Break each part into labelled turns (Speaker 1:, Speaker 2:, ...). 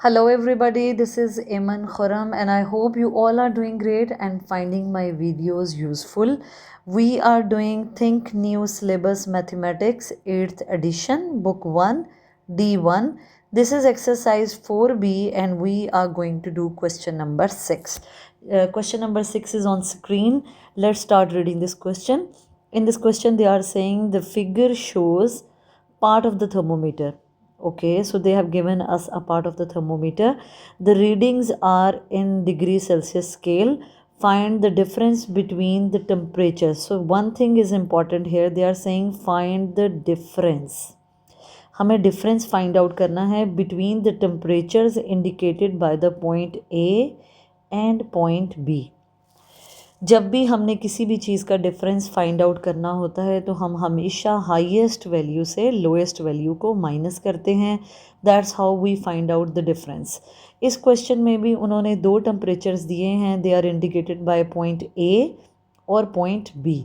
Speaker 1: Hello, everybody. This is Eman Khurram, and I hope you all are doing great and finding my videos useful. We are doing Think New Syllabus Mathematics 8th edition, Book 1, D1. This is exercise 4B, and we are going to do question number 6. Question number 6 is on screen. Let's start reading this question. In this question, they are saying the figure shows part of the thermometer. Okay, so they have given us a part of the thermometer. The readings are in degree Celsius scale. Find the difference between the temperatures. So one thing is important here. They are saying find the difference. हमें difference find out करना है between the temperatures indicated by the point A and point B. जब भी हमने किसी भी चीज़ का difference find out करना होता है तो हम हमेशा हाईएस्ट वैल्यू से लोएस्ट वैल्यू को माइनस करते हैं. That's how we find out the difference. इस क्वेश्चन में भी उन्होंने दो टेम्परेचर्स दिए हैं. They are indicated by point A और पॉइंट बी.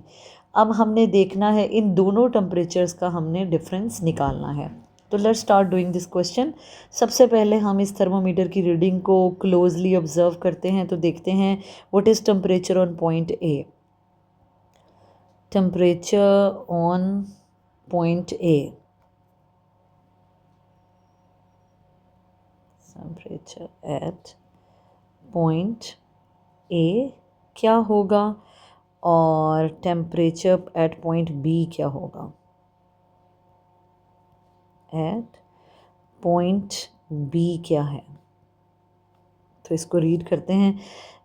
Speaker 1: अब हमने देखना है इन दोनों टेम्परेचर्स का हमने डिफरेंस निकालना है. तो let's start doing this question. सबसे पहले हम इस थर्मोमीटर की रीडिंग को क्लोजली ऑब्जर्व करते हैं. तो देखते हैं what is temperature on point A. Temperature on point A. Temperature at point A क्या होगा और टेम्परेचर एट पॉइंट बी क्या होगा. एट पॉइंट बी क्या है. तो इसको रीड करते हैं.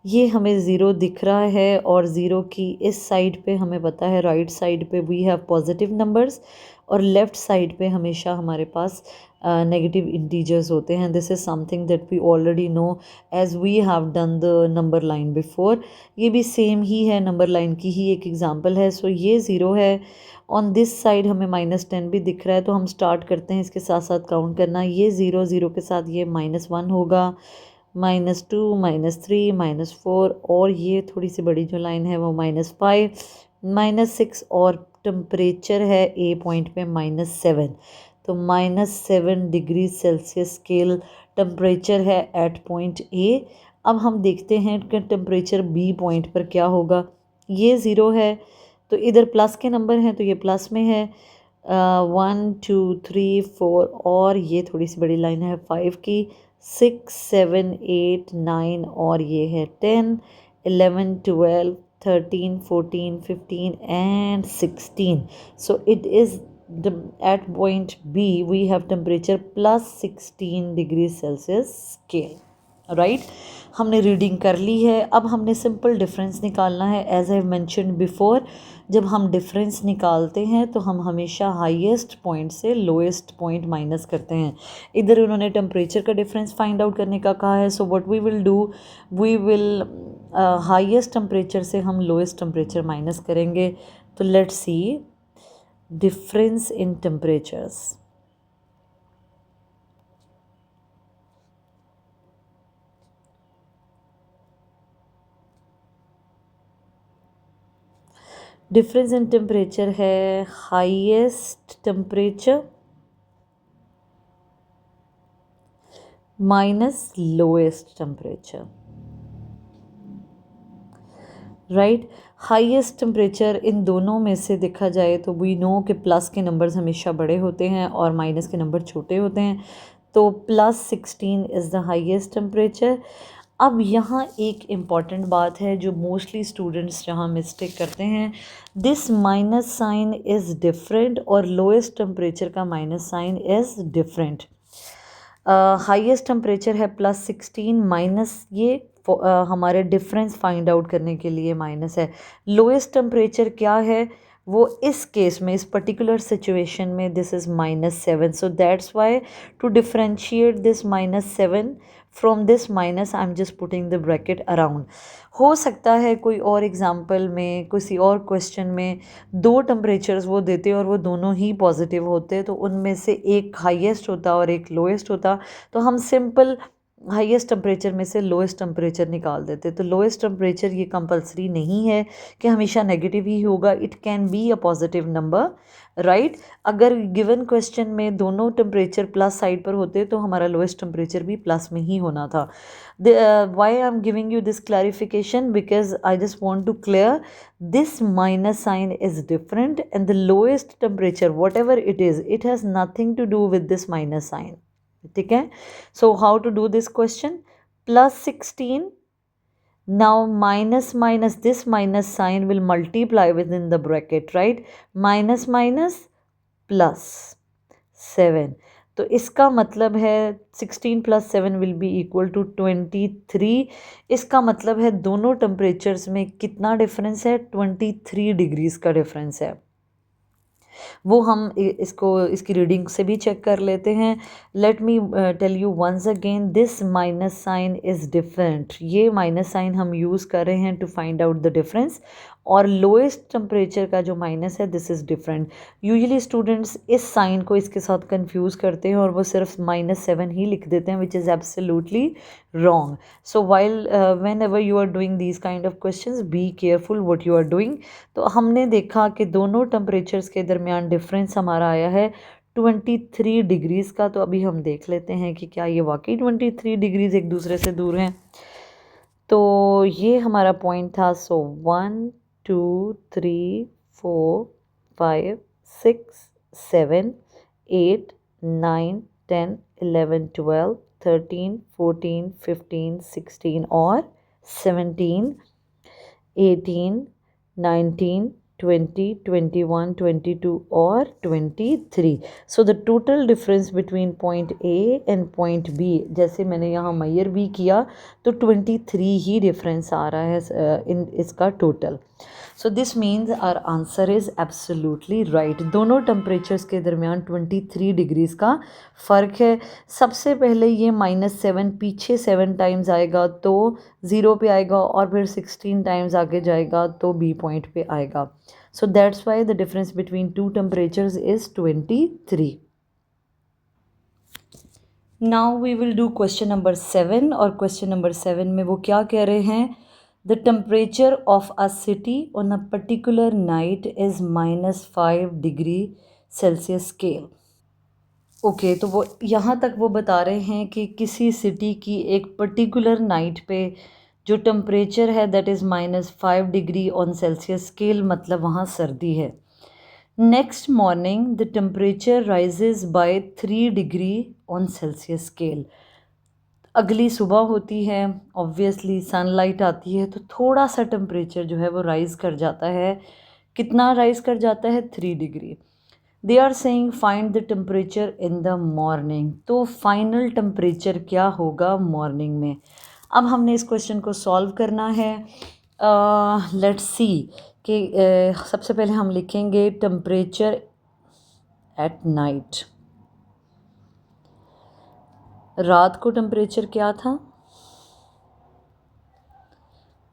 Speaker 1: ये हमें ज़ीरो दिख रहा है और ज़ीरो की इस साइड पे हमें पता है राइट साइड पे वी हैव पॉजिटिव नंबर्स और लेफ़्ट साइड पे हमेशा हमारे पास नेगेटिव इंटीजर्स होते हैं. This is something that we already know as we have done the number line before. ये भी सेम ही है, नंबर लाइन की ही एक एग्जांपल है. सो ये ज़ीरो है. ऑन दिस साइड हमें -10 भी दिख रहा है. तो हम स्टार्ट करते हैं इसके साथ साथ काउंट करना. ये ज़ीरो ज़ीरो के साथ ये -1 होगा, -2, -3, -4 और ये थोड़ी सी बड़ी जो लाइन है वो -5, -6 और टेम्परेचर है ए पॉइंट पे -7. तो -7 डिग्री सेल्सियस स्केल टेम्परेचर है एट पॉइंट ए. अब हम देखते हैं कि टेम्परेचर बी पॉइंट पर क्या होगा. ये ज़ीरो है तो इधर प्लस के नंबर हैं तो ये प्लस में है. 1 2 3 4 और ये थोड़ी सी बड़ी लाइन है 5 की. 6 7 8 9 और ये है 10 11 12 13 14 15 and 16. So it is at point B we have temperature plus 16 degrees Celsius scale. Right हमने रीडिंग कर ली है. अब हमने सिंपल डिफरेंस निकालना है. एज आई मैंशनड बिफोर, जब हम डिफरेंस निकालते हैं तो हम हमेशा हाईएस्ट पॉइंट से लोएस्ट पॉइंट माइनस करते हैं. इधर उन्होंने टेम्परेचर का डिफरेंस फाइंड आउट करने का कहा है. So what we will do, we will highest temperature से हम लोएस्ट टेम्परेचर माइनस करेंगे. तो let's see difference in temperatures. Difference in temperature है highest temperature minus lowest temperature. Right highest temperature in दोनों में से देखा जाए तो वी नो कि प्लस के नंबर्स हमेशा बड़े होते हैं और माइनस के नंबर छोटे होते हैं. तो +16 इज़ द हाईएस्ट टेम्परेचर. अब यहाँ एक इम्पॉर्टेंट बात है जो मोस्टली स्टूडेंट्स जहाँ मिस्टेक करते हैं. This minus sign is different और लोएस्ट टेम्परेचर का minus sign is different. Highest temperature है +16 माइनस ये हमारे डिफरेंस फाइंड आउट करने के लिए माइनस है. लोएस्ट टेम्परेचर क्या है वो इस केस में इस पर्टिकुलर सिचुएशन में this is -7. So that's why to differentiate this -7 from this minus I am just putting the bracket around. हो सकता है कोई और एग्जांपल में किसी और क्वेश्चन में दो टेम्परेचर्स वो देते और वो दोनों ही पॉजिटिव होते तो उनमें से एक हाईएस्ट होता और एक लोएस्ट होता. तो हम सिंपल हाईएस्ट टेम्परेचर में से लोएस्ट टेम्परेचर निकाल देते। तो लोएस्ट टेम्परेचर ये कंपलसरी नहीं है कि हमेशा नेगेटिव ही होगा, it can be a positive number, right. अगर गिवन क्वेश्चन में दोनों टेम्परेचर प्लस साइड पर होते तो हमारा लोएस्ट टेम्परेचर भी प्लस में ही होना था। Why I am giving you this clarification because I just want to clear this minus sign is different and the lowest temperature whatever it is, it has nothing to do with this minus sign, ठीक है। So how to do this question? Plus 16, now minus minus this minus sign will multiply within the bracket, right? Minus minus plus 7, तो इसका मतलब है 16 plus 7 will be equal to 23। इसका मतलब है दोनों टेम्परेचर्स में कितना डिफरेंस है? 23 डिग्रीज का डिफरेंस है। वो हम इसको इसकी रीडिंग से भी चेक कर लेते हैं। Let me tell you once again, this minus sign is different. ये माइनस साइन हम यूज़ कर रहे हैं to find out the difference, और लोएस्ट टेम्परेचर का जो माइनस है this is different. Usually students इस साइन को इसके साथ कंफ्यूज करते हैं और वो सिर्फ -7 ही लिख देते हैं, which is absolutely wrong. So while whenever you are doing these kind of questions, be careful what you are doing. तो हमने देखा कि दोनों टेम्परेचर्स के दरमियान डिफरेंस हमारा आया है 23 डिग्रीज़ का। तो अभी हम देख लेते हैं कि क्या ये वाकई 23 डिग्रीज़ एक दूसरे से दूर हैं। तो ये हमारा पॉइंट था। सो 1 2 3 4 5 6 7 8 9 10 11 12 13 14 15 16 और 17 18 19 20 21 22 और 23। So the total difference between point A and point B, जैसे मैंने यहाँ मैयर भी किया तो 23 ही डिफरेंस आ रहा है इन इसका total. So this means our answer is absolutely right. दोनों टेम्परेचर्स के दरमियान 23 डिग्रीज़ का फ़र्क है। सबसे पहले ये -7 पीछे 7 टाइम्स आएगा तो 0 पे आएगा, और फिर 16 टाइम्स आगे जाएगा तो बी पॉइंट पे आएगा। So that's why the difference between two temperatures is 23। Now we will do question number 7, और क्वेश्चन नंबर 7 में वो क्या कह रहे हैं? The temperature of a city on a particular night is -5 degree Celsius scale. Okay, तो वो यहाँ तक वो बता रहे हैं कि किसी सिटी की एक पर्टिकुलर नाइट पे जो टेम्परेचर है that is -5 degree on Celsius scale, मतलब वहाँ सर्दी है। Next morning the temperature rises by 3 degree on Celsius scale. अगली सुबह होती है, ऑब्वियसली सनलाइट आती है तो थोड़ा सा टेम्परेचर जो है वो राइज़ कर जाता है। कितना राइज़ कर जाता है? 3 degree. They are saying find the temperature in the morning. तो फाइनल टेम्परेचर क्या होगा मॉर्निंग में? अब हमने इस क्वेश्चन को सॉल्व करना है। लेट्स सी कि सबसे पहले हम लिखेंगे टेम्परेचर एट नाइट। रात को टेम्परेचर क्या था?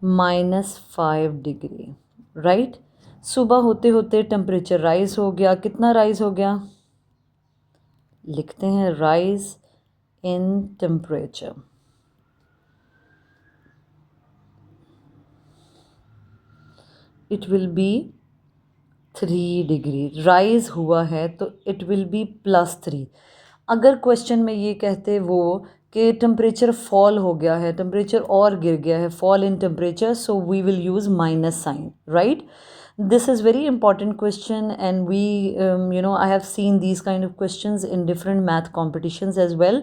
Speaker 1: -5 डिग्री, राइट। सुबह होते होते टेम्परेचर राइज हो गया। कितना राइज हो गया? लिखते हैं rise in temperature. It will be 3 degree. Rise हुआ है तो इट विल बी +3। अगर क्वेश्चन में ये कहते वो कि टेम्परेचर फॉल हो गया है, टेम्परेचर और गिर गया है, fall in temperature, so we will use minus sign, right. This is very important question and we I have seen these kind of questions in different math competitions as well.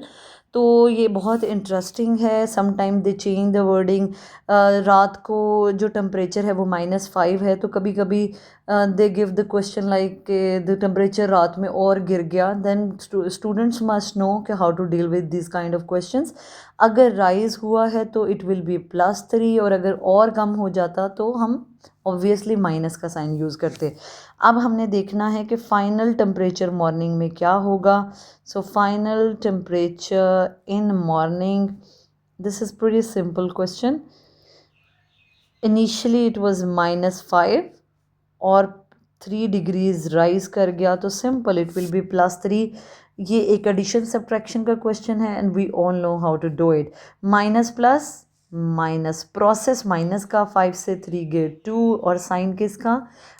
Speaker 1: तो ये बहुत interesting है। Some time they change the wording. रात को जो temperature है वो -5 है, तो कभी कभी they give the question like the temperature रात में और गिर गया। देन स्टूडेंट्स मस्ट नो कि how to deal with this kind of questions. अगर राइज हुआ है तो इट विल बी +3, और अगर और कम हो जाता तो हम ऑब्वियसली माइनस का साइन यूज़ करते। अब हमने देखना है कि फ़ाइनल टेम्परेचर मॉर्निंग में क्या होगा। So final temperature in morning, this is pretty simple question. Initially it was -5 और 3 डिग्रीज राइज कर गया, तो सिंपल इट विल बी +3। ये एक एडिशन सब्ट्रैक्शन का क्वेश्चन है and we all know how to do it. Minus plus minus, process minus का 5 से 3 गए 2 और साइन किसका,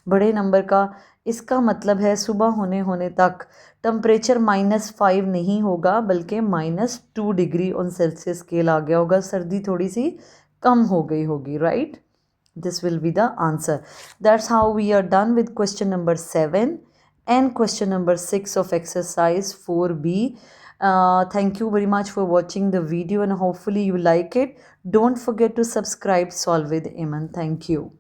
Speaker 1: बड़े नंबर का। इसका मतलब है सुबह होने होने तक टेम्परेचर -5 नहीं होगा बल्कि -2 डिग्री ऑन सेल्सियस स्केल आ गया होगा, सर्दी थोड़ी सी कम हो गई होगी, right. This will be the answer. That's how we are done with question number 7 and question number 6 of exercise 4b. Thank you very much for watching the video and hopefully you like it. Don't forget to subscribe Solve with Iman. Thank you.